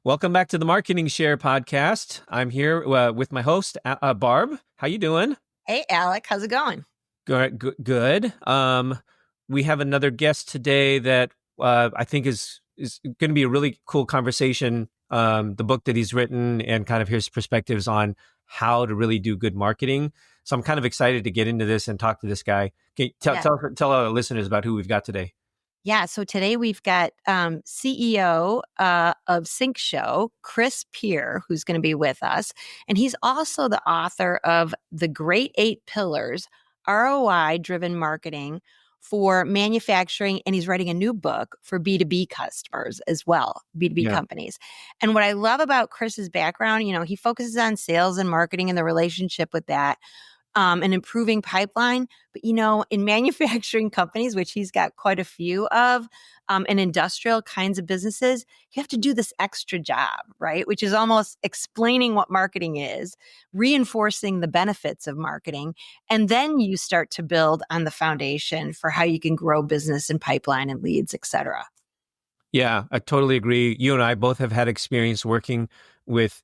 Welcome back to the Marketing Share podcast. I'm here with my host, Barb. How you doing? Hey, Alec. How's it going? Good. We have another guest today that I think is going to be a really cool conversation. The book that he's written and kind of his perspectives on how to really do good marketing. So I'm kind of excited to get into this and talk to this guy. Can you tell our listeners about who we've got today? Yeah, so today we've got CEO of Sync Show, Chris Peer, who's going to be with us. And he's also the author of The Great 8 Pillars, ROI-driven marketing for manufacturing. And he's writing a new book for B2B customers as well, B2B companies. And what I love about Chris's background, he focuses on sales and marketing and the relationship with that. And improving pipeline. But, in manufacturing companies, which he's got quite a few of, and industrial kinds of businesses, you have to do this extra job, right? Which is almost explaining what marketing is, reinforcing the benefits of marketing, and then you start to build on the foundation for how you can grow business and pipeline and leads, et cetera. Yeah, I totally agree. You and I both have had experience working with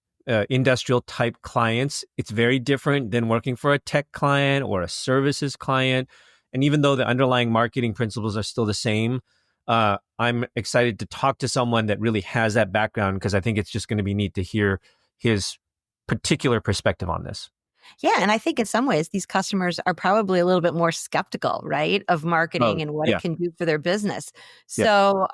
industrial type clients. It's very different than working for a tech client or a services client. And even though the underlying marketing principles are still the same, I'm excited to talk to someone that really has that background because I think it's just going to be neat to hear his particular perspective on this. Yeah. And I think in some ways, these customers are probably a little bit more skeptical, right, of marketing and what it can do for their business. So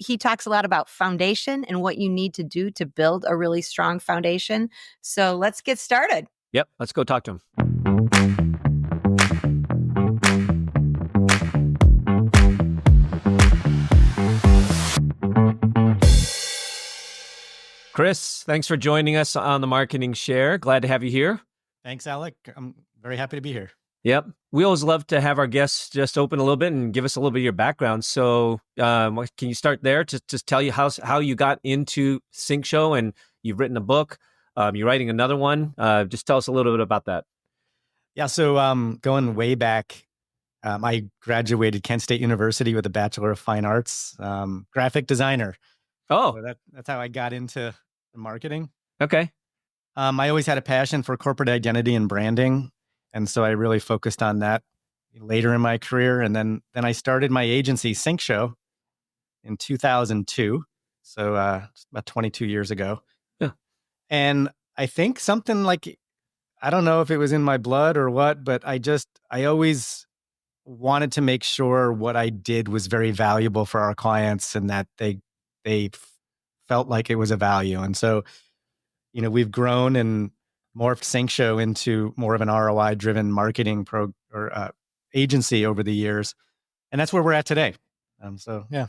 he talks a lot about foundation and what you need to do to build a really strong foundation. So let's get started. Yep. Let's go talk to him. Chris, thanks for joining us on the Marketing Share. Glad to have you here. Thanks, Alec. I'm very happy to be here. Yep. We always love to have our guests just open a little bit and give us a little bit of your background. So can you start there? Just tell you how you got into Sync Show, and you've written a book. You're writing another one. Just tell us a little bit about that. Yeah. So going way back, I graduated Kent State University with a Bachelor of Fine Arts, graphic designer. Oh, so that's how I got into marketing. Okay. I always had a passion for corporate identity and branding. And so I really focused on that later in my career. And then I started my agency, Sync Show, in 2002. So about 22 years ago. Yeah. And I think something like, I don't know if it was in my blood or what, but I always wanted to make sure what I did was very valuable for our clients and that they felt like it was a value. And so, we've grown and morphed Sync Show into more of an ROI-driven marketing agency over the years, and that's where we're at today. So yeah.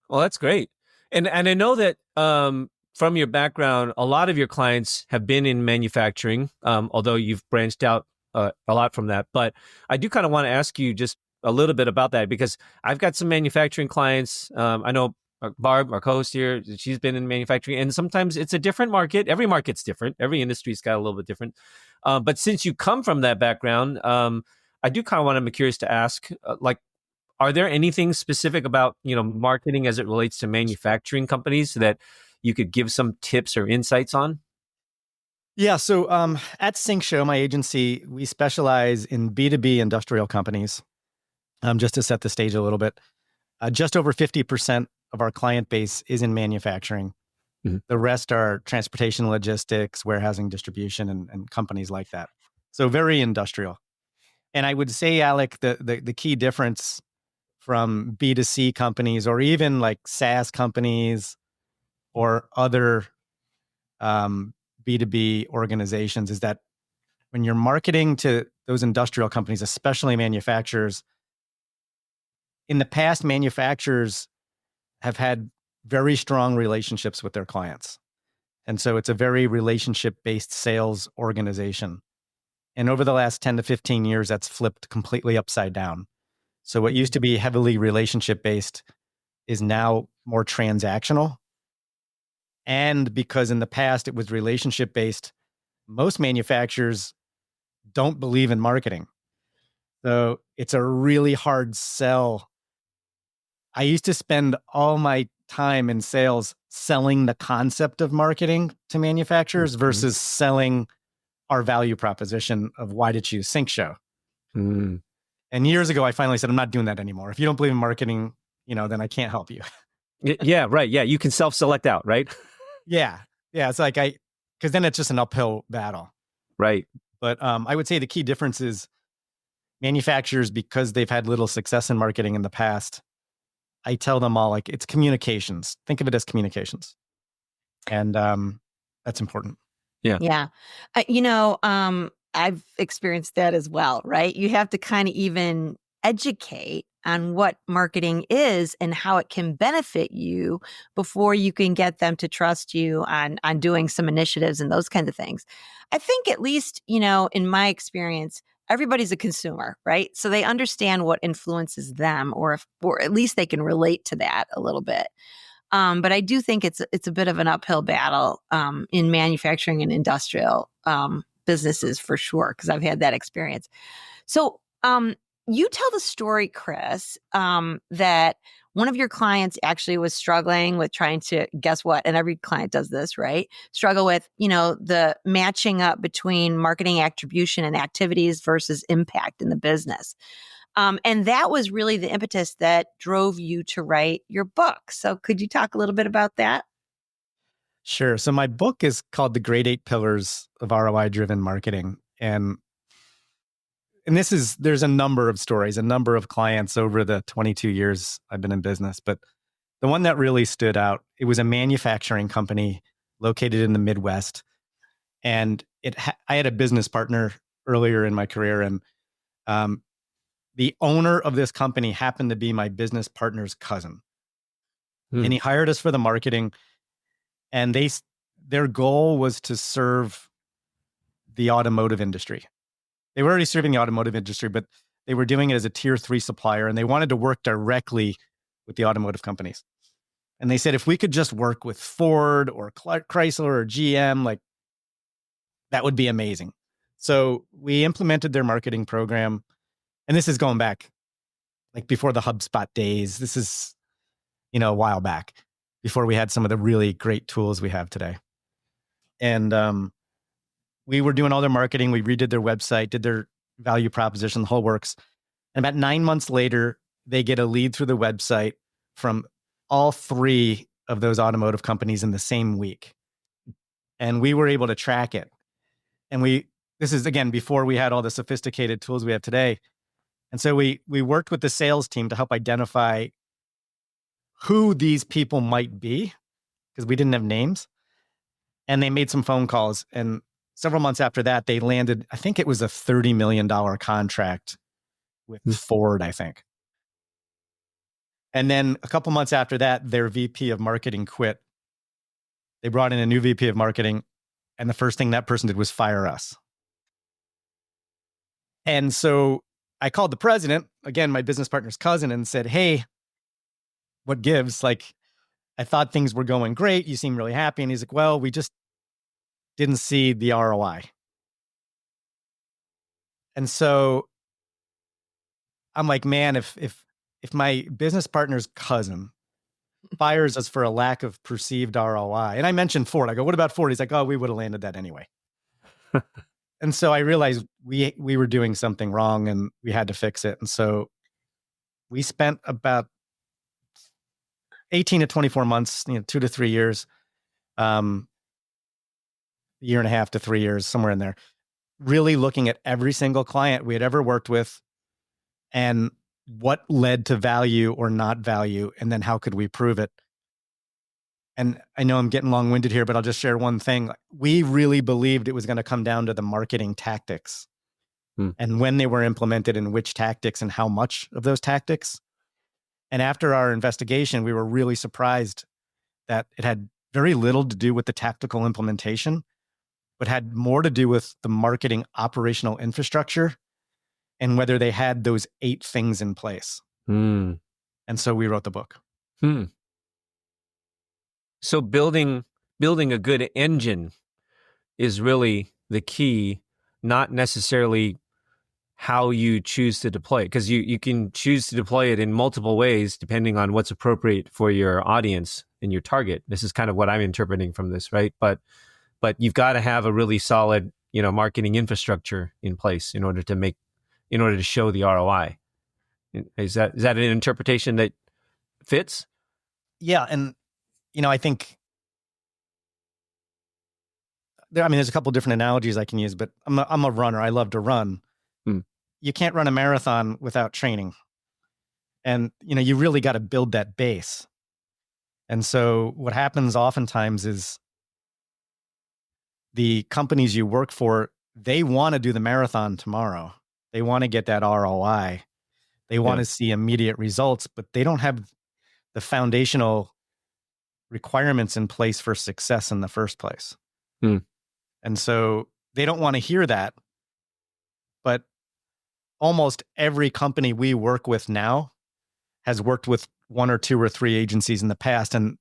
Well, that's great, and I know that from your background, a lot of your clients have been in manufacturing, although you've branched out a lot from that. But I do kind of want to ask you just a little bit about that because I've got some manufacturing clients. I know Barb, our co-host here, she's been in manufacturing, and sometimes it's a different market. Every market's different. Every industry's got a little bit different. But since you come from that background, I do kind of want to be curious to ask, are there anything specific about, marketing as it relates to manufacturing companies that you could give some tips or insights on? Yeah. So at Sync Show, my agency, we specialize in B2B industrial companies. Just to set the stage a little bit, just over 50% of our client base is in manufacturing. Mm-hmm. The rest are transportation, logistics, warehousing, distribution, and companies like that. So very industrial. And I would say, Alec, the key difference from B2C companies or even like SaaS companies or other B2B organizations is that when you're marketing to those industrial companies, especially manufacturers, in the past, manufacturers have had very strong relationships with their clients. And so it's a very relationship-based sales organization. And over the last 10 to 15 years, that's flipped completely upside down. So what used to be heavily relationship-based is now more transactional. And because in the past it was relationship-based, most manufacturers don't believe in marketing. So it's a really hard sell. I used to spend all my time in sales selling the concept of marketing to manufacturers versus selling our value proposition of why to choose Sync Show. Mm. And years ago, I finally said, I'm not doing that anymore. If you don't believe in marketing, then I can't help you. Yeah, right. Yeah, you can self-select out, right? Yeah. Yeah. It's like because then it's just an uphill battle. Right. But I would say the key difference is manufacturers, because they've had little success in marketing in the past, I tell them all, like, it's communications. Think of it as communications. And that's important. Yeah. Yeah. I've experienced that as well, right? You have to kind of even educate on what marketing is and how it can benefit you before you can get them to trust you on doing some initiatives and those kinds of things. I think at least, in my experience, everybody's a consumer, right? So they understand what influences them, or at least they can relate to that a little bit. But I do think it's a bit of an uphill battle in manufacturing and industrial businesses for sure, because I've had that experience. So you tell the story, Chris, that one of your clients actually was struggling with trying to, guess what? And every client does this, right? Struggle with, the matching up between marketing attribution and activities versus impact in the business. And that was really the impetus that drove you to write your book. So could you talk a little bit about that? Sure. So my book is called The Great 8 Pillars of ROI Driven Marketing. And there's a number of stories, a number of clients over the 22 years I've been in business. But the one that really stood out, it was a manufacturing company located in the Midwest. And I had a business partner earlier in my career, and the owner of this company happened to be my business partner's cousin. And he hired us for the marketing, and their goal was to serve the automotive industry. They were already serving the automotive industry, but they were doing it as a tier 3 supplier, and they wanted to work directly with the automotive companies. And they said, if we could just work with Ford or Chrysler or GM, like, that would be amazing. So we implemented their marketing program. And this is going back like before the HubSpot days. This is, a while back, before we had some of the really great tools we have today. And we were doing all their marketing. We redid their website, did their value proposition, the whole works. And about 9 months later, they get a lead through the website from all 3 of those automotive companies in the same week. And we were able to track it. And this is, again, before we had all the sophisticated tools we have today. And so we worked with the sales team to help identify who these people might be, because we didn't have names. And they made some phone calls. And several months after that, they landed, I think it was a $30 million contract with Ford, I think. And then a couple months after that, their VP of marketing quit. They brought in a new VP of marketing, and the first thing that person did was fire us. And so I called the president, again, my business partner's cousin, and said, hey, what gives? Like, I thought things were going great. You seem really happy. And he's like, well, we just didn't see the ROI. And so I'm like, man, if my business partner's cousin fires us for a lack of perceived ROI, and I mentioned Ford, I go, what about Ford? He's like, oh, we would have landed that anyway. And so I realized we were doing something wrong and we had to fix it. And so we spent about 18 to 24 months, 2 to 3 years, year and a half to 3 years, somewhere in there, really looking at every single client we had ever worked with and what led to value or not value, and then how could we prove it. And I know I'm getting long-winded here, but I'll just share one thing. We really believed it was going to come down to the marketing tactics and when they were implemented and which tactics and how much of those tactics. And after our investigation, we were really surprised that it had very little to do with the tactical implementation, but had more to do with the marketing operational infrastructure and whether they had those 8 things in place. And so we wrote the book. So building a good engine is really the key, not necessarily how you choose to deploy it, because you can choose to deploy it in multiple ways depending on what's appropriate for your audience and your target. This is kind of what I'm interpreting from this, right? But you've got to have a really solid, marketing infrastructure in place in order to show the ROI. Is that an interpretation that fits? Yeah. And, I think, there's a couple different analogies I can use, but I'm a runner. I love to run. Hmm. You can't run a marathon without training. And, you really got to build that base. And so what happens oftentimes is the companies you work for, they want to do the marathon tomorrow. They want to get that ROI. They want to see immediate results, but they don't have the foundational requirements in place for success in the first place. Hmm. And so they don't want to hear that. But almost every company we work with now has worked with one or two or three agencies in the past. And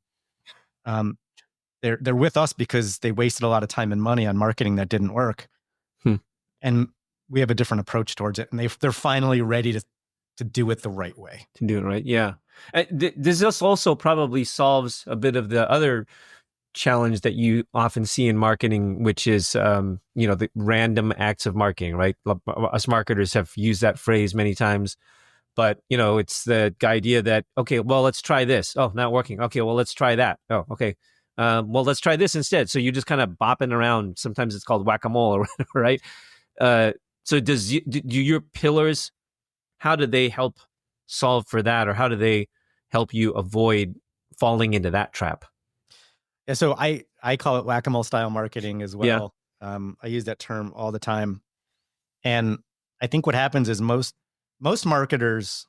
they're with us because they wasted a lot of time and money on marketing that didn't work. Hmm. And we have a different approach towards it. And they're finally ready to do it the right way. To do it right, yeah. This also probably solves a bit of the other challenge that you often see in marketing, which is, the random acts of marketing, right? Us marketers have used that phrase many times, but, it's the idea that, okay, well, let's try this. Oh, not working. Okay, well, let's try that. Oh, okay. Well, let's try this instead. So you're just kind of bopping around. Sometimes it's called whack-a-mole or whatever, right? So do your pillars, how do they help solve for that? Or how do they help you avoid falling into that trap? Yeah, so I call it whack-a-mole style marketing as well. Yeah. I use that term all the time. And I think what happens is most marketers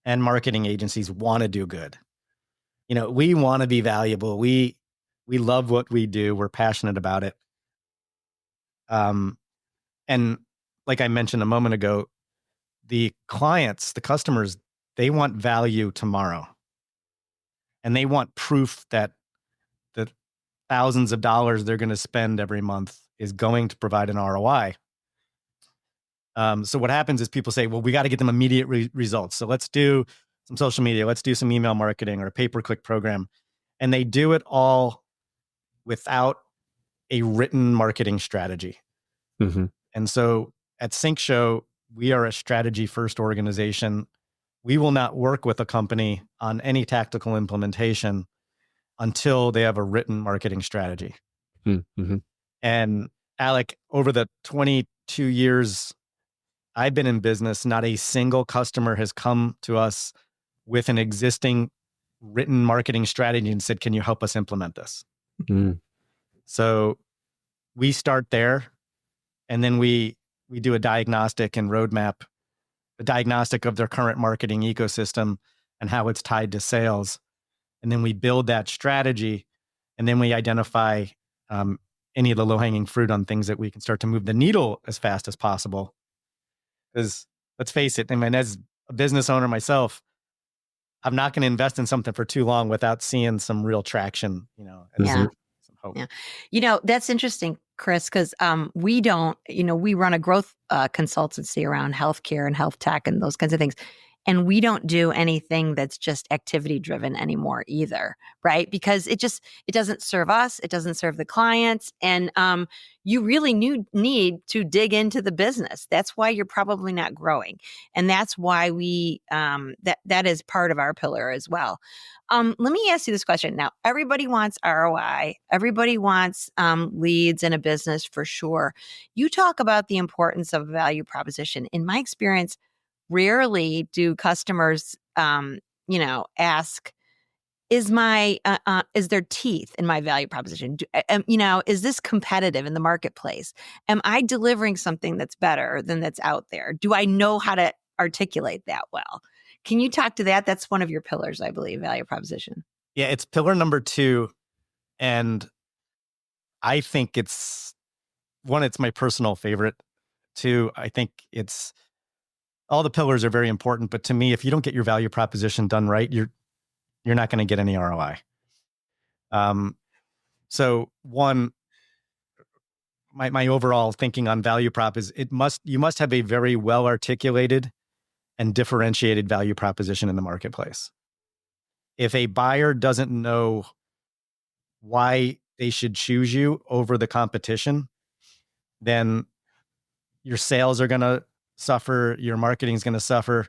and marketing agencies want to do good. We want to be valuable. We love what we do. We're passionate about it. And like I mentioned a moment ago, the clients, the customers, they want value tomorrow. And they want proof that the thousands of dollars they're going to spend every month is going to provide an ROI. So what happens is people say, well, we got to get them immediate results. So let's do some social media. Let's do some email marketing or a pay-per-click program. And they do it all without a written marketing strategy. Mm-hmm. And so at Sync Show, we are a strategy first organization. We will not work with a company on any tactical implementation until they have a written marketing strategy. Mm-hmm. And Alec, over the 22 years I've been in business, not a single customer has come to us with an existing written marketing strategy and said, can you help us implement this? Mm. So we start there, and then we do a diagnostic and roadmap, a diagnostic of their current marketing ecosystem and how it's tied to sales. And then we build that strategy, and then we identify any of the low-hanging fruit on things that we can start to move the needle as fast as possible. Because let's face it, I mean, as a business owner myself, I'm not going to invest in something for too long without seeing some real traction, and Yeah. some hope. Yeah. That's interesting, Chris, because we don't, we run a growth consultancy around healthcare and health tech and those kinds of things. And we don't do anything that's just activity driven anymore either, right? Because it doesn't serve us. It doesn't serve the clients. And you really need to dig into the business. That's why you're probably not growing. And that's why that is part of our pillar as well. Let me ask you this question. Now, everybody wants ROI. Everybody wants leads in a business for sure. You talk about the importance of value proposition. In my experience, rarely do customers, ask, is there teeth in my value proposition? Is this competitive in the marketplace? Am I delivering something that's better than that's out there? Do I know how to articulate that well? Can you talk to that? That's one of your pillars, I believe, value proposition. Yeah, it's pillar number 2. And I think it's my personal favorite. 2, I think all the pillars are very important, but to me, if you don't get your value proposition done right, you're not going to get any ROI. So one, my overall thinking on value prop is you must have a very well articulated and differentiated value proposition in the marketplace. If a buyer doesn't know why they should choose you over the competition, then your sales are going to suffer, your marketing is going to suffer.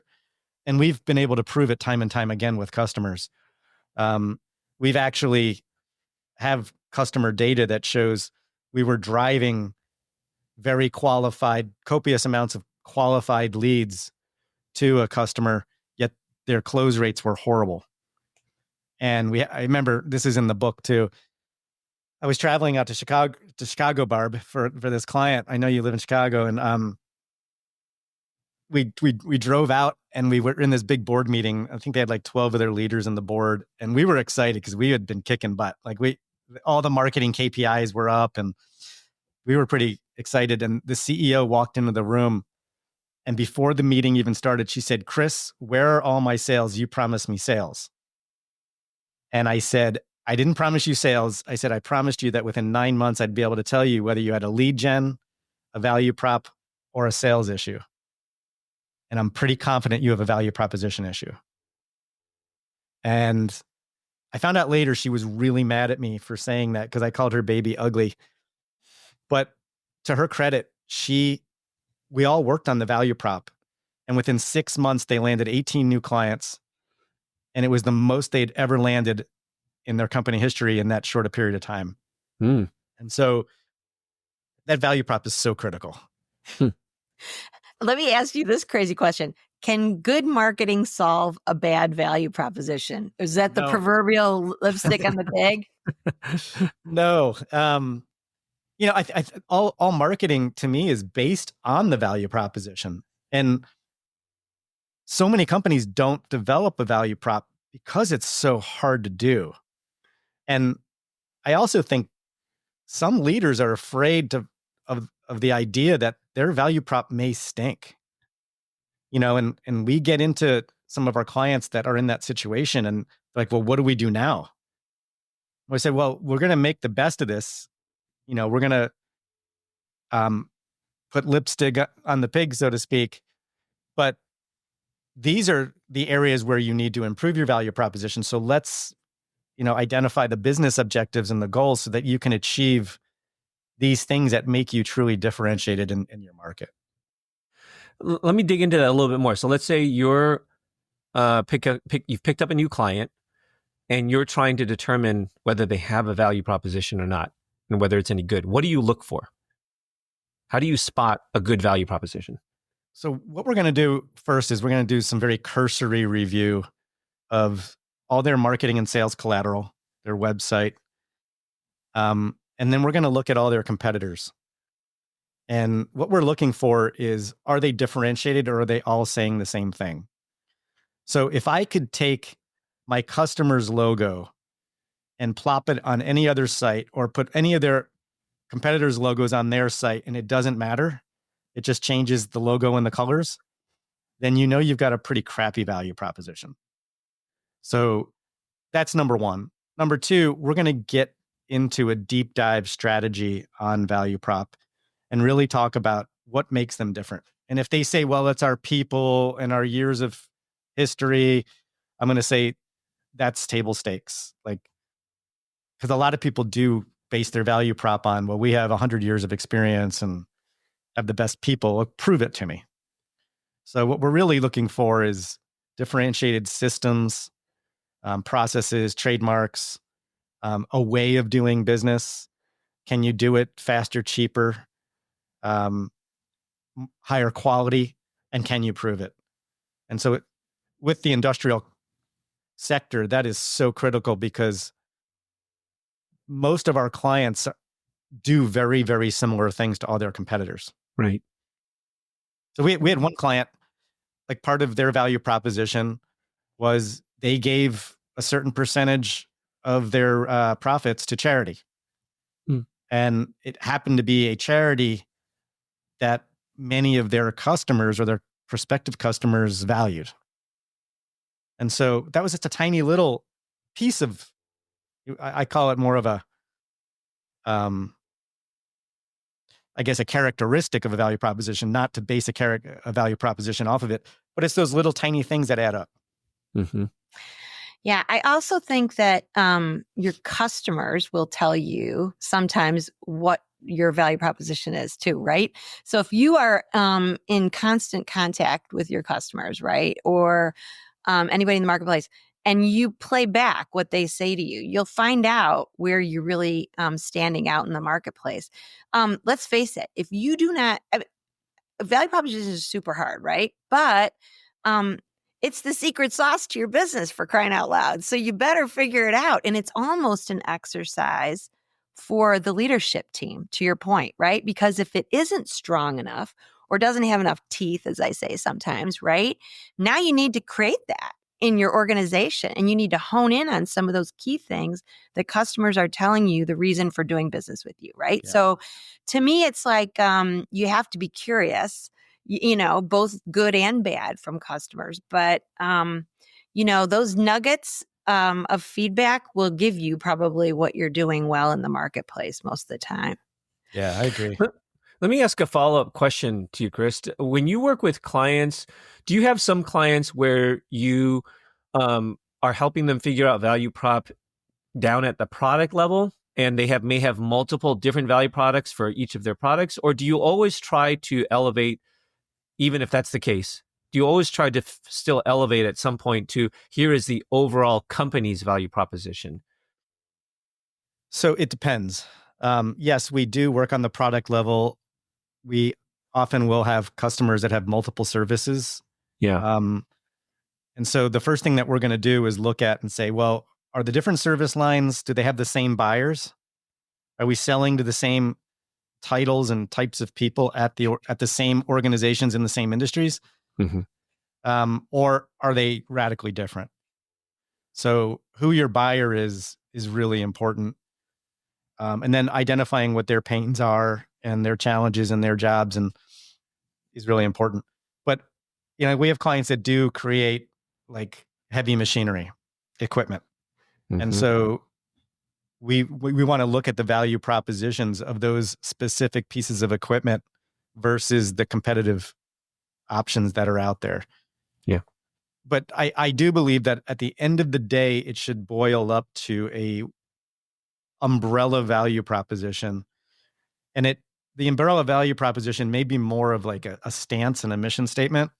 And we've been able to prove it time and time again with customers. We've actually have customer data that shows we were driving very qualified, copious amounts of qualified leads to a customer, yet their close rates were horrible. And I remember, this is in the book too. I was traveling out to Chicago, Barb, for this client. I know you live in Chicago, and we drove out, and we were in this big board meeting. I think they had like 12 of their leaders in the board, and we were excited because we had been kicking butt. Like all the marketing KPIs were up, and we were pretty excited. And the CEO walked into the room, and before the meeting even started, she said, "Chris, where are all my sales? You promised me sales." And I said, "I didn't promise you sales. I said, I promised you that within 9 months, I'd be able to tell you whether you had a lead gen, a value prop, or a sales issue. And I'm pretty confident you have a value proposition issue." And I found out later she was really mad at me for saying that because I called her baby ugly. But to her credit, we all worked on the value prop. And within 6 months, they landed 18 new clients. And it was the most they'd ever landed in their company history in that short a period of time. Mm. And so that value prop is so critical. Let me ask you this crazy question. Can good marketing solve a bad value proposition? Is that the No. proverbial lipstick on the pig? No. All marketing to me is based on the value proposition. And so many companies don't develop a value prop because it's so hard to do. And I also think some leaders are afraid of the idea that their value prop may stink. And we get into some of our clients that are in that situation and like, well, what do we do now? I said, well, we're going to make the best of this. We're going to put lipstick on the pig, so to speak. But these are the areas where you need to improve your value proposition. So let's, identify the business objectives and the goals so that you can achieve these things that make you truly differentiated in your market. Let me dig into that a little bit more. So let's say you've picked up a new client and you're trying to determine whether they have a value proposition or not and whether it's any good. What do you look for? How do you spot a good value proposition? So what we're going to do first is we're going to do some very cursory review of all their marketing and sales collateral, their website. And then we're going to look at all their competitors. And what we're looking for is, are they differentiated or are they all saying the same thing? So if I could take my customer's logo and plop it on any other site or put any of their competitors' logos on their site and it doesn't matter, it just changes the logo and the colors, then you've got a pretty crappy value proposition. So that's number one. Number two, we're going to get into a deep dive strategy on value prop and really talk about what makes them different. And if they say, well, it's our people and our years of history, I'm going to say that's table stakes. Like, because a lot of people do base their value prop on, well, we have 100 years of experience and have the best people. Well, prove it to me. So what we're really looking for is differentiated systems, processes, trademarks, a way of doing business. Can you do it faster, cheaper, higher quality, and can you prove it? And so with the industrial sector, that is so critical because most of our clients do very, very similar things to all their competitors. Right. So we had one client, like part of their value proposition was they gave a certain percentage of their profits to charity. Mm. And it happened to be a charity that many of their customers or their prospective customers valued. And so that was just a tiny little piece of, I call it more of a I guess, a characteristic of a value proposition, not to base a value proposition off of it, but it's those little tiny things that add up. Mm-hmm. Yeah, I also think that your customers will tell you sometimes what your value proposition is too, right? So if you are in constant contact with your customers, right, or anybody in the marketplace, and you play back what they say to you, you'll find out where you're really standing out in the marketplace. Let's face it, if you do not, value proposition is super hard, right? But um, it's the secret sauce to your business, for crying out loud. So you better figure it out. And it's almost an exercise for the leadership team, to your point, right? Because if it isn't strong enough or doesn't have enough teeth, as I say sometimes, right? Now you need to create that in your organization, and you need to hone in on some of those key things that customers are telling you the reason for doing business with you, right? Yeah. So to me, it's like you have to be curious, both good and bad from customers. But, those nuggets of feedback will give you probably what you're doing well in the marketplace most of the time. Yeah, I agree. Let me ask a follow-up question to you, Chris. When you work with clients, do you have some clients where you are helping them figure out value prop down at the product level, and they may have multiple different value products for each of their products? Or do you always try to elevate, even if that's the case? Do you always try to still elevate at some point to, here is the overall company's value proposition? So it depends. Yes, we do work on the product level. We often will have customers that have multiple services. Yeah. And so the first thing that we're going to do is look at and say, well, are the different service lines, do they have the same buyers? Are we selling to the same titles and types of people at the same organizations in the same industries? Mm-hmm. Or are they radically different? So who your buyer is really important. And then identifying what their pains are and their challenges and their jobs is really important. But we have clients that do create like heavy machinery equipment. Mm-hmm. And so we want to look at the value propositions of those specific pieces of equipment versus the competitive options that are out there. Yeah. But I do believe that at the end of the day, it should boil up to a umbrella value proposition. And the umbrella value proposition may be more of like a stance and a mission statement.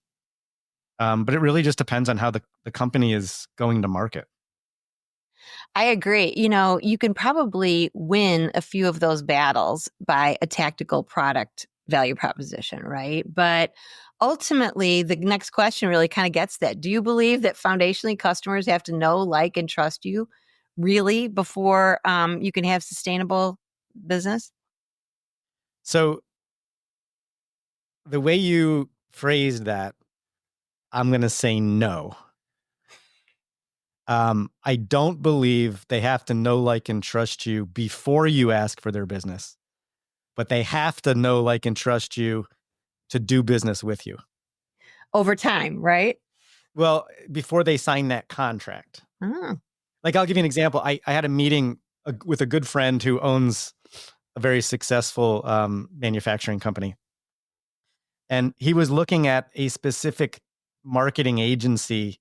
But it really just depends on how the company is going to market. I agree. You can probably win a few of those battles by a tactical product value proposition, right? But ultimately, the next question really kind of gets that. Do you believe that foundationally customers have to know, like, and trust you really before you can have sustainable business? So the way you phrased that, I'm going to say no. I don't believe they have to know, like, and trust you before you ask for their business, but they have to know, like, and trust you to do business with you. Over time, right? Well, before they sign that contract. Oh. Like, I'll give you an example. I had a meeting with a good friend who owns a very successful manufacturing company. And he was looking at a specific marketing agency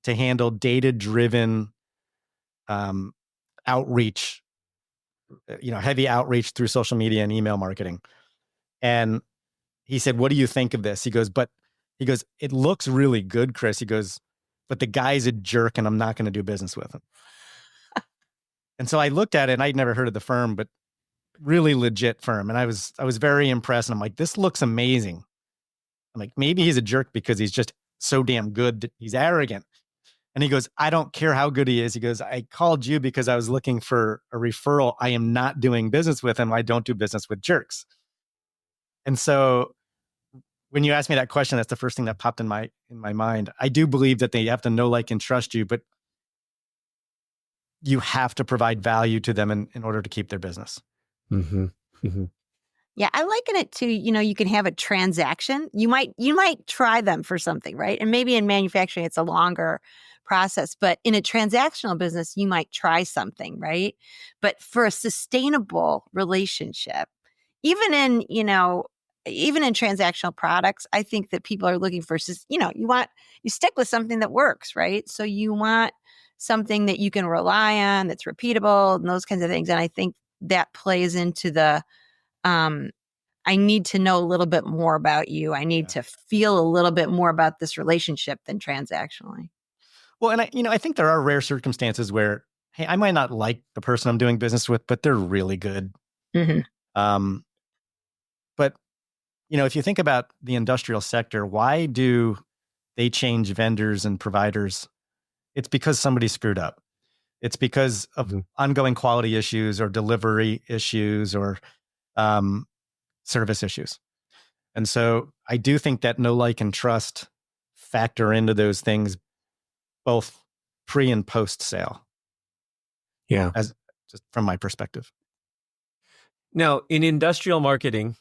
to handle data-driven outreach, heavy outreach through social media and email marketing. And he said, "What do you think of this?" He goes, "It looks really good, Chris." He goes, "But the guy's a jerk and I'm not going to do business with him." And so I looked at it and I'd never heard of the firm, but really legit firm. And I was very impressed. And I'm like, this looks amazing. I'm like, maybe he's a jerk because he's just so damn good that he's arrogant. And he goes, "I don't care how good he is." He goes, "I called you because I was looking for a referral. I am not doing business with him. I don't do business with jerks." And so when you asked me that question, that's the first thing that popped in my mind. I do believe that they have to know, like, and trust you, but you have to provide value to them in order to keep their business. Mm-hmm. Mm-hmm. Yeah, I liken it to, you can have a transaction. You might try them for something, right? And maybe in manufacturing, it's a longer process, but in a transactional business, you might try something, right? But for a sustainable relationship, even in, even in transactional products, I think that people are looking for, you stick with something that works, right? So you want something that you can rely on, that's repeatable, and those kinds of things. And I think that plays into the, I need to know a little bit more about you. I need to feel a little bit more about this relationship than transactionally. Well, and I think there are rare circumstances where, hey, I might not like the person I'm doing business with, but they're really good. Mm-hmm. Um, but if you think about the industrial sector, why do they change vendors and providers? It's because somebody screwed up. It's because of ongoing quality issues or delivery issues or service issues. And so I do think that know, like, and trust factor into those things, both pre and post sale. Yeah. As just from my perspective. Now, in industrial marketing,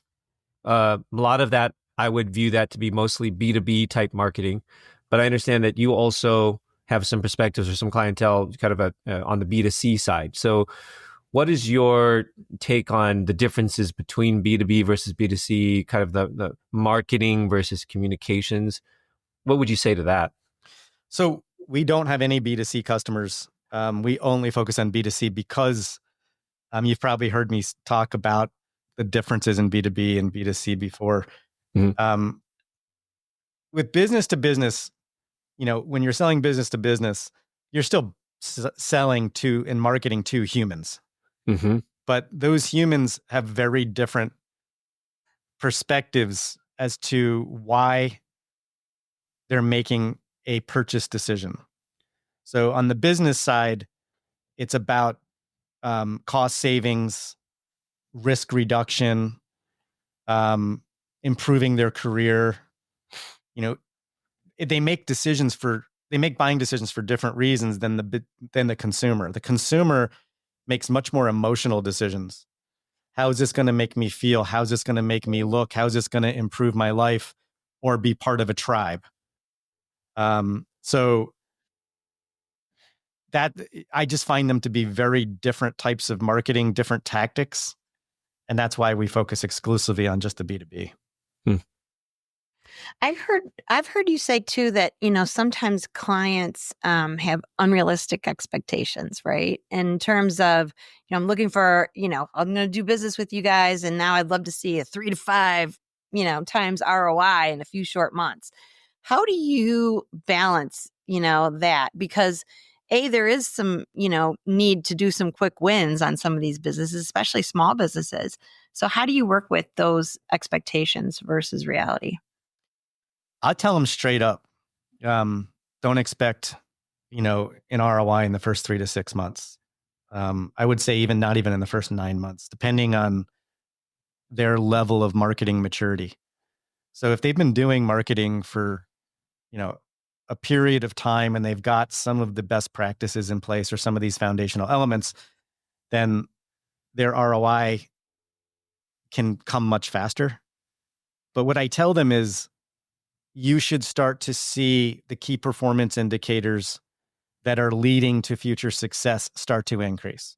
a lot of that, I would view that to be mostly B2B type marketing. But I understand that you also have some perspectives or some clientele kind of on the B2C side. So what is your take on the differences between B2B versus B2C, kind of the marketing versus communications? What would you say to that? So we don't have any B2C customers. We only focus on B2C because you've probably heard me talk about the differences in B2B and B2C before. Mm-hmm. With business to business, when you're selling business to business, you're still selling to and marketing to humans. Mm-hmm. But those humans have very different perspectives as to why they're making a purchase decision. So on the business side, it's about cost savings, risk reduction, improving their career. They make buying decisions for different reasons than the consumer. The consumer makes much more emotional decisions. How is this going to make me feel? How is this going to make me look? How is this going to improve my life or be part of a tribe? So that I just find them to be very different types of marketing, different tactics. And that's why we focus exclusively on just the B2B. I've heard you say too that, sometimes clients have unrealistic expectations, right? In terms of, I'm looking for, I'm going to do business with you guys, and now I'd love to see a 3 to 5, times ROI in a few short months. How do you balance, that? Because there is some, need to do some quick wins on some of these businesses, especially small businesses. So how do you work with those expectations versus reality? I'll tell them straight up, don't expect, an ROI in the first 3 to 6 months. I would say not even in the first 9 months, depending on their level of marketing maturity. So if they've been doing marketing for, a period of time and they've got some of the best practices in place or some of these foundational elements, then their ROI can come much faster. But what I tell them is you should start to see the key performance indicators that are leading to future success start to increase.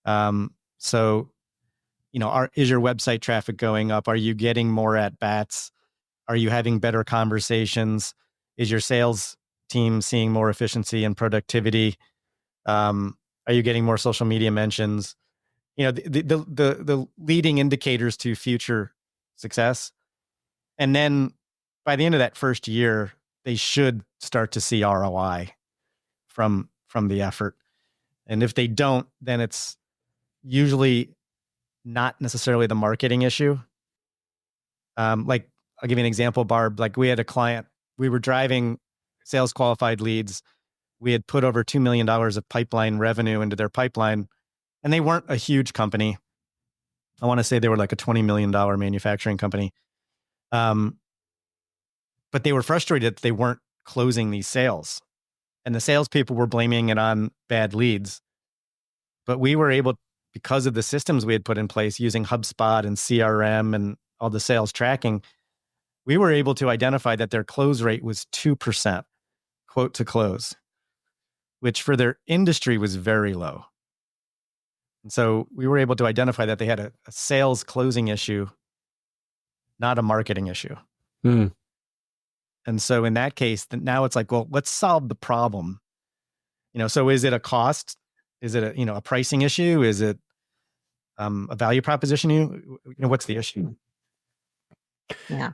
So, is your website traffic going up? Are you getting more at bats? Are you having better conversations? Is your sales team seeing more efficiency and productivity? Are you getting more social media mentions? The leading indicators to future success. And then by the end of that first year, they should start to see ROI from the effort. And if they don't, then it's usually not necessarily the marketing issue. Like I'll give you an example, Barb. Like we had a client, we were driving sales qualified leads. We had put over $2 million of pipeline revenue into their pipeline, and they weren't a huge company. I want to say they were like a $20 million manufacturing company. But they were frustrated that they weren't closing these sales. And the salespeople were blaming it on bad leads. But we were able, because of the systems we had put in place using HubSpot and CRM and all the sales tracking, we were able to identify that their close rate was 2%, quote to close, which for their industry was very low. And so we were able to identify that they had a sales closing issue, not a marketing issue. Mm. And so in that case, now it's like, well, let's solve the problem. So is it a cost? Is it a pricing issue? Is it a value proposition? What's the issue? Yeah.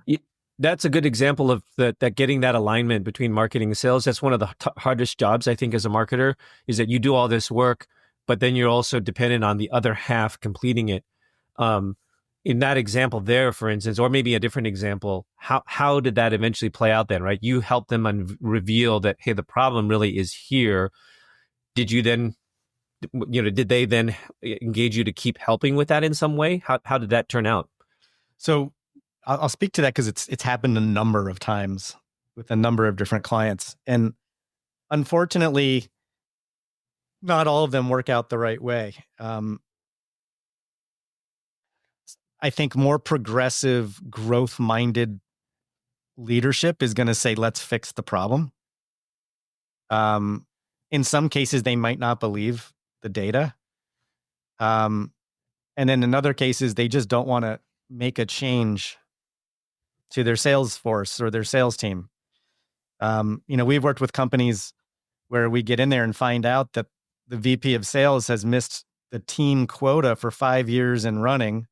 That's a good example of that getting that alignment between marketing and sales. That's one of the hardest jobs, I think, as a marketer, is that you do all this work, but then you're also dependent on the other half completing it. In that example there, for instance, or maybe a different example, how did that eventually play out then, right? You helped them reveal that, hey, the problem really is here. Did you then, did they then engage you to keep helping with that in some way? How did that turn out? So I'll speak to that because it's happened a number of times with a number of different clients. And unfortunately, not all of them work out the right way. I think more progressive, growth-minded leadership is going to say, let's fix the problem. In some cases, they might not believe the data. And then in other cases, they just don't want to make a change to their sales force or their sales team. We've worked with companies where we get in there and find out that the VP of sales has missed the team quota for 5 years and running,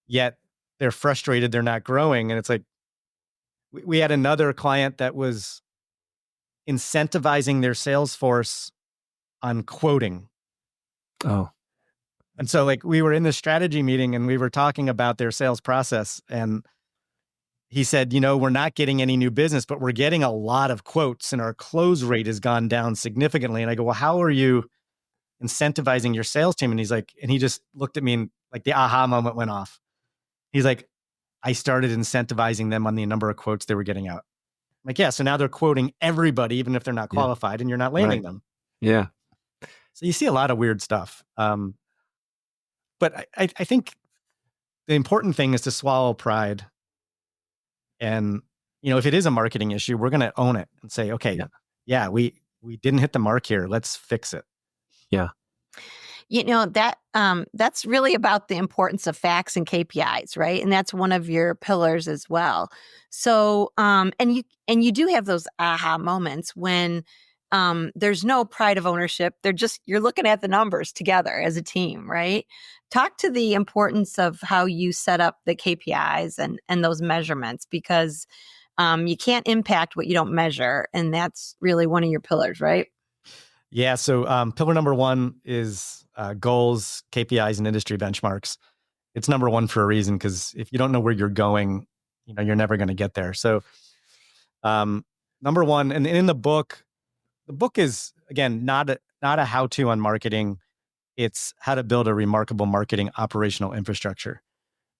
yet they're frustrated they're not growing. And it's like, we had another client that was incentivizing their sales force on quoting. Oh. And so like we were in the strategy meeting and we were talking about their sales process, and he said, we're not getting any new business, but we're getting a lot of quotes and our close rate has gone down significantly. And I go, well, how are you incentivizing your sales team? And he's like, and he just looked at me and like the aha moment went off. He's like, I started incentivizing them on the number of quotes they were getting out. I'm like, yeah. So now they're quoting everybody, even if they're not qualified, and you're not landing them. Yeah. So you see a lot of weird stuff. But I think the important thing is to swallow pride. And, if it is a marketing issue, we're going to own it and say, okay, yeah, we didn't hit the mark here. Let's fix it. Yeah. That's really about the importance of facts and KPIs, right? And that's one of your pillars as well. So, and you do have those aha moments when there's no pride of ownership. You're looking at the numbers together as a team, right? Talk to the importance of how you set up the KPIs and those measurements, because you can't impact what you don't measure, and that's really one of your pillars, right? Yeah. So pillar number one is goals, KPIs, and industry benchmarks. It's number one for a reason, because if you don't know where you're going, you're never going to get there. So number one, and in the book is, again, not a how-to on marketing. It's how to build a remarkable marketing operational infrastructure.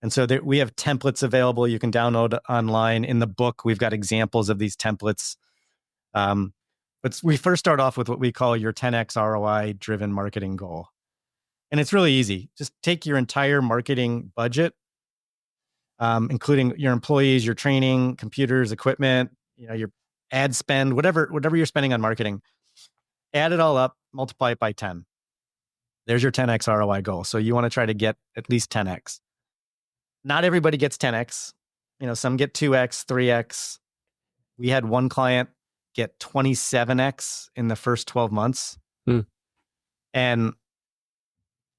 And so we have templates available you can download online. In the book, we've got examples of these templates. But we first start off with what we call your 10x ROI driven marketing goal. And it's really easy. Just take your entire marketing budget, including your employees, your training, computers, equipment, your ad spend, whatever you're spending on marketing, add it all up, multiply it by 10. There's your 10x ROI goal. So you want to try to get at least 10x. Not everybody gets 10x. Some get 2x, 3x. We had one client get 27x in the first 12 months. And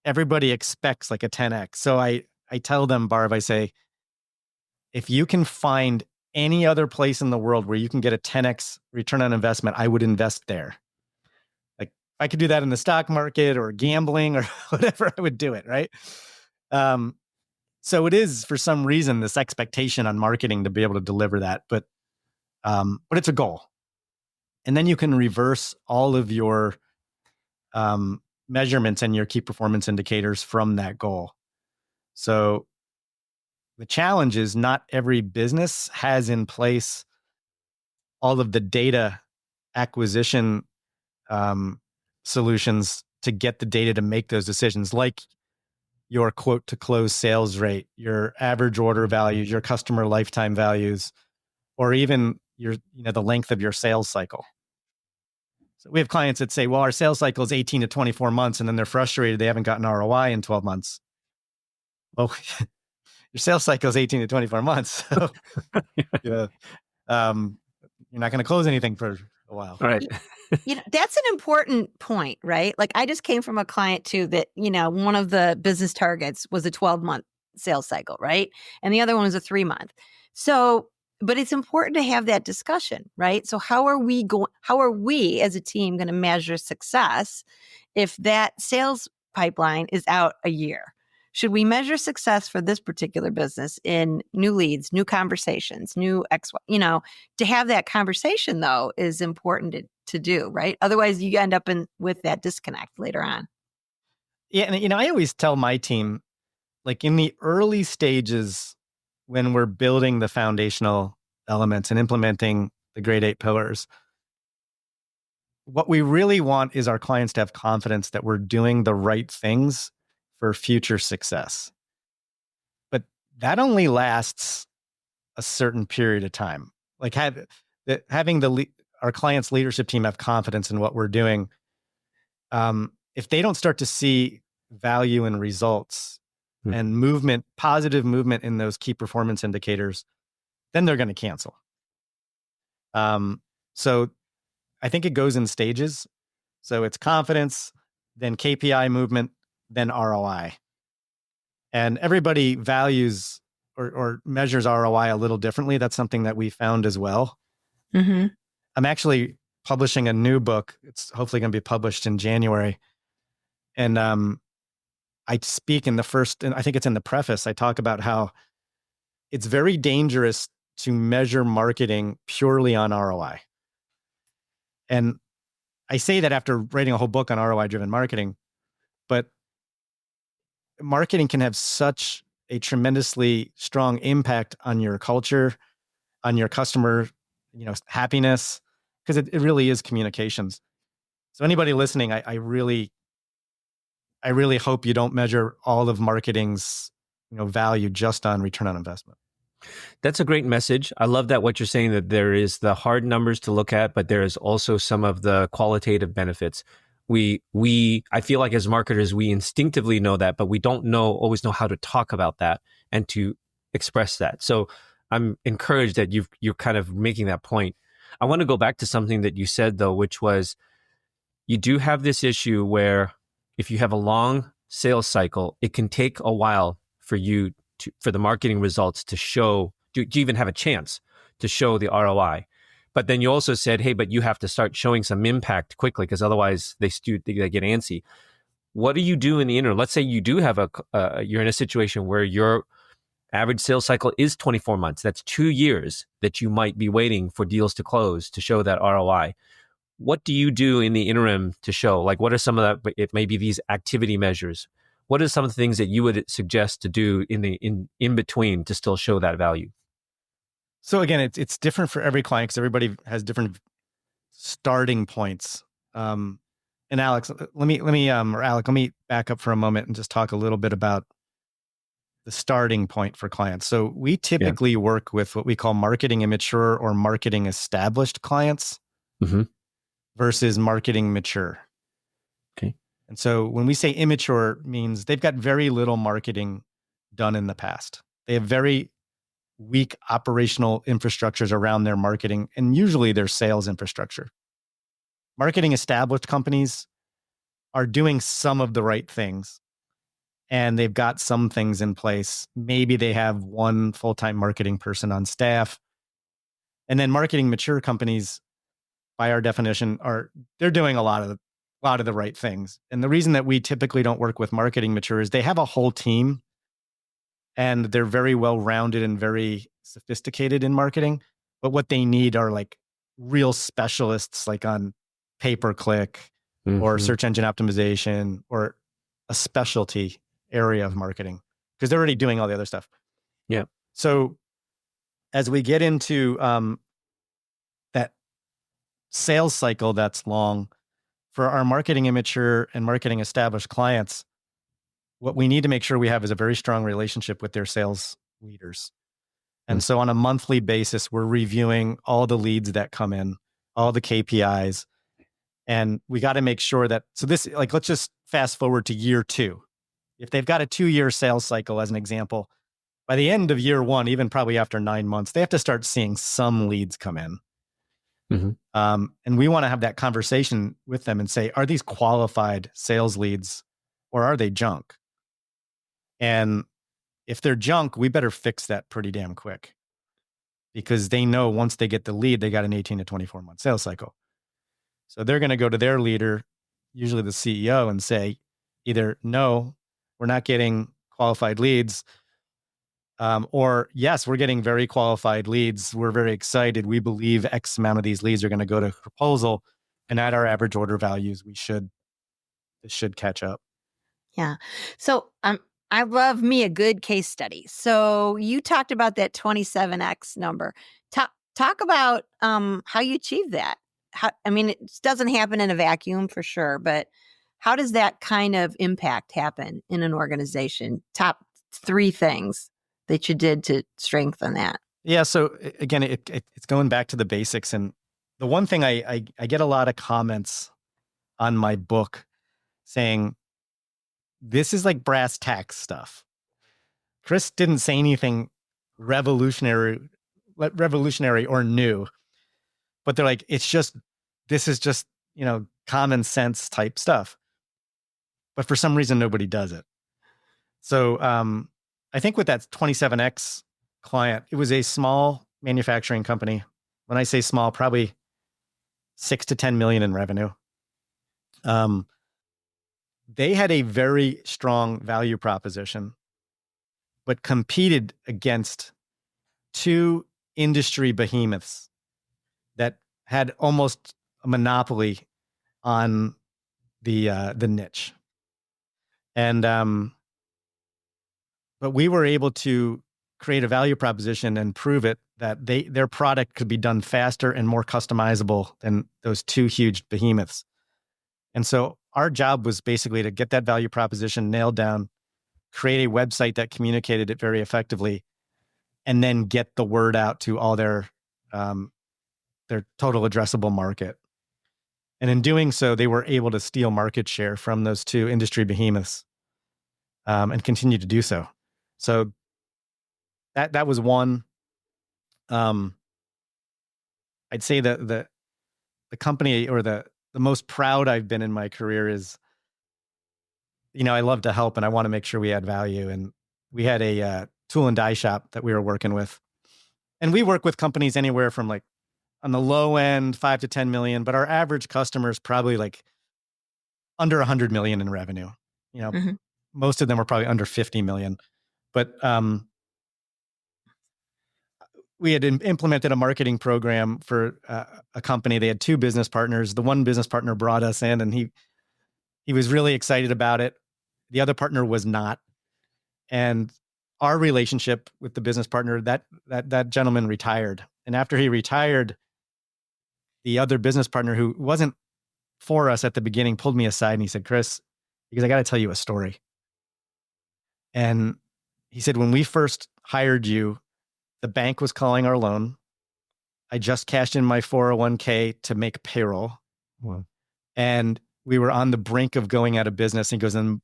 everybody expects like a 10x. So I tell them, Barb, I say, if you can find any other place in the world where you can get a 10x return on investment, I would invest there. Like if I could do that in the stock market or gambling or whatever, I would do it, right? So it is, for some reason, this expectation on marketing to be able to deliver that, but it's a goal. And then you can reverse all of your measurements and your key performance indicators from that goal. So the challenge is not every business has in place all of the data acquisition solutions to get the data to make those decisions, like your quote to close sales rate, your average order values, your customer lifetime values, or even the length of your sales cycle. So we have clients that say, well, our sales cycle is 18 to 24 months, and then they're frustrated they haven't gotten ROI in 12 months. Well, your sales cycle is 18 to 24 months. So, yeah, you're not going to close anything for a while. All right. That's an important point, right? Like I just came from a client too that, one of the business targets was a 12-month sales cycle, right? And the other one was a 3-month. So, but it's important to have that discussion, right? So how are we as a team going to measure success if that sales pipeline is out a year? Should we measure success for this particular business in new leads, new conversations, new X, to have that conversation though is important to do, right? Otherwise you end up with that disconnect later on. Yeah. And, I always tell my team, like in the early stages, when we're building the foundational elements and implementing the Great 8 pillars, what we really want is our clients to have confidence that we're doing the right things for future success. But that only lasts a certain period of time. Like having our clients' leadership team have confidence in what we're doing. If they don't start to see value in results and positive movement in those key performance indicators, then they're going to cancel. So I think it goes in stages. So it's confidence, then KPI movement, then ROI. And everybody values or measures ROI a little differently. That's something that we found as well. Mm-hmm. I'm actually publishing a new book. It's hopefully going to be published in January. And I speak and I think it's in the preface, I talk about how it's very dangerous to measure marketing purely on ROI. And I say that after writing a whole book on ROI-driven marketing, but marketing can have such a tremendously strong impact on your culture, on your customer, happiness, because it really is communications. So anybody listening, I really hope you don't measure all of marketing's, value just on return on investment. That's a great message. I love that what you're saying, that there is the hard numbers to look at, but there is also some of the qualitative benefits. I feel like as marketers, we instinctively know that, but we don't always know how to talk about that and to express that. So I'm encouraged that you're kind of making that point. I want to go back to something that you said though, which was you do have this issue where if you have a long sales cycle, it can take a while for the marketing results to show, to even have a chance to show the ROI. But then you also said, hey, but you have to start showing some impact quickly because otherwise they get antsy. What do you do in the interim? Let's say you do have you're in a situation where your average sales cycle is 24 months. That's 2 years that you might be waiting for deals to close to show that ROI. What do you do in the interim to show? Like, what are some of the, it may be these activity measures. What are some of the things that you would suggest to do in between to still show that value? So again, it's different for every client because everybody has different starting points. And Alex, let me back up for a moment and just talk a little bit about the starting point for clients. So we typically work with what we call marketing immature or marketing established clients versus marketing mature. Okay. And so when we say immature, means they've got very little marketing done in the past. They have very weak operational infrastructures around their marketing and usually their sales infrastructure. Marketing established companies are doing some of the right things and they've got some things in place. Maybe they have one full-time marketing person on staff. And then marketing mature companies, by our definition, they're doing a lot of the right things. And the reason that we typically don't work with marketing mature is they have a whole team and they're very well-rounded and very sophisticated in marketing. But what they need are like real specialists, like on pay-per-click or search engine optimization or a specialty area of marketing because they're already doing all the other stuff. Yeah. So as we get into that sales cycle that's long for our marketing immature and marketing established clients, what we need to make sure we have is a very strong relationship with their sales leaders. And so on a monthly basis, we're reviewing all the leads that come in, all the KPIs, And we got to make sure that, so this, like, let's just fast forward to year 2. If they've got a 2-year sales cycle, as an example, by the end of year 1, even probably after 9 months, they have to start seeing some leads come in. And we want to have that conversation with them and say, are these qualified sales leads or are they junk? And if they're junk, we better fix that pretty damn quick, because they know once they get the lead, they got an 18 to 24 month sales cycle. So they're going to go to their leader, usually the CEO, and say either, no, we're not getting qualified leads, or yes, we're getting very qualified leads. We're very excited. We believe X amount of these leads are going to go to proposal, and at our average order values, this should catch up. Yeah. So I love me a good case study. So you talked about that 27x number. Talk about how you achieve that. I mean, it doesn't happen in a vacuum for sure, but how does that kind of impact happen in an organization? Top 3 things that you did to strengthen that. Yeah. So again, it's going back to the basics. And the one thing I get a lot of comments on my book saying, this is like brass tacks stuff. Chris didn't say anything revolutionary or new, but they're like, this is just, common sense type stuff. But for some reason, nobody does it. So I think with that 27X client, it was a small manufacturing company. When I say small, probably 6 to 10 million in revenue. They had a very strong value proposition, but competed against 2 industry behemoths that had almost a monopoly on the niche. And but we were able to create a value proposition and prove it that their product could be done faster and more customizable than those 2 huge behemoths. And so our job was basically to get that value proposition nailed down, create a website that communicated it very effectively, and then get the word out to all their total addressable market. And in doing so, they were able to steal market share from those 2 industry behemoths, and continue to do so. So that was one. I'd say that the company, or the most proud I've been in my career is, I love to help and I want to make sure we add value. And we had a tool and die shop that we were working with. And we work with companies anywhere from, like, on the low end, 5 to 10 million, but our average customer is probably like under 100 million in revenue. Most of them are probably under 50 million. But we had implemented a marketing program for a company. They had 2 business partners. The one business partner brought us in, and he was really excited about it. The other partner was not. And our relationship with the business partner, that gentleman retired. And after he retired, the other business partner, who wasn't for us at the beginning, pulled me aside and he said, Chris, because I got to tell you a story. And he said, when we first hired you, the bank was calling our loan. I just cashed in my 401k to make payroll. Wow. And we were on the brink of going out of business. And he goes, and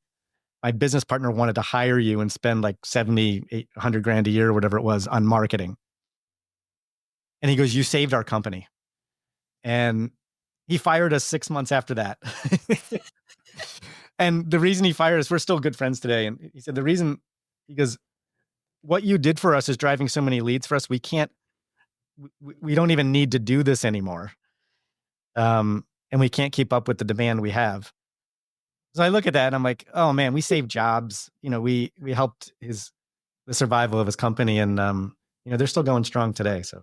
my business partner wanted to hire you and spend like 70, 800 grand a year or whatever it was on marketing. And he goes, you saved our company. And he fired us 6 months after that. And the reason he fired us, we're still good friends today. And he said, he goes, what you did for us is driving so many leads for us. We don't even need to do this anymore. And we can't keep up with the demand we have. So I look at that and I'm like, oh man, we saved jobs. We helped the survival of his company, and they're still going strong today. So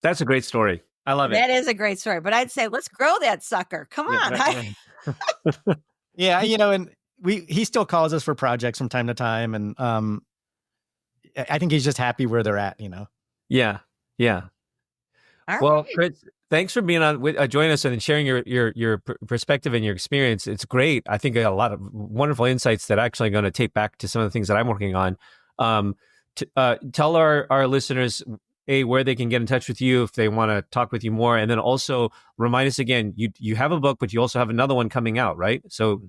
That's a great story. I love it. That is a great story, but I'd say let's grow that sucker. Come on. Yeah, and he still calls us for projects from time to time, and I think he's just happy where they're at. Yeah. All Well, right. Chris, thanks for being on, joining us and sharing your perspective and your experience. It's great. I think a lot of wonderful insights that actually going to take back to some of the things that I'm working on. Tell our listeners where they can get in touch with you if they want to talk with you more. And then also remind us again, you have a book, but you also have another one coming out, right? So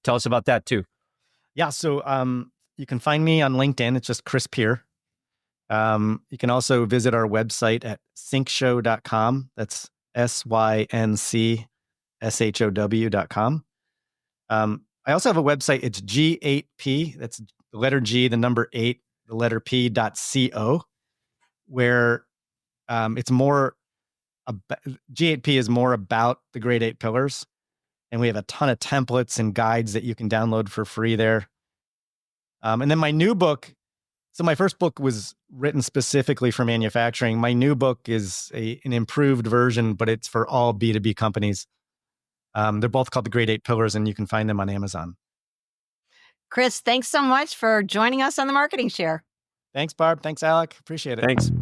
tell us about that too. Yeah. So you can find me on LinkedIn. It's just Chris Peer. You can also visit our website at syncshow.com. That's SYNCSHOW.com. I also have a website. It's G8P. That's the letter G, the number 8, the letter P.co, where it's more G8P is more about the Great 8 Pillars. And we have a ton of templates and guides that you can download for free there. And then my new book, so my first book was written specifically for manufacturing. My new book is an improved version, but it's for all B2B companies. They're both called The Great 8 Pillars, and you can find them on Amazon. Chris, thanks so much for joining us on the Marketing Share. Thanks, Barb. Thanks, Alec. Appreciate it. Thanks.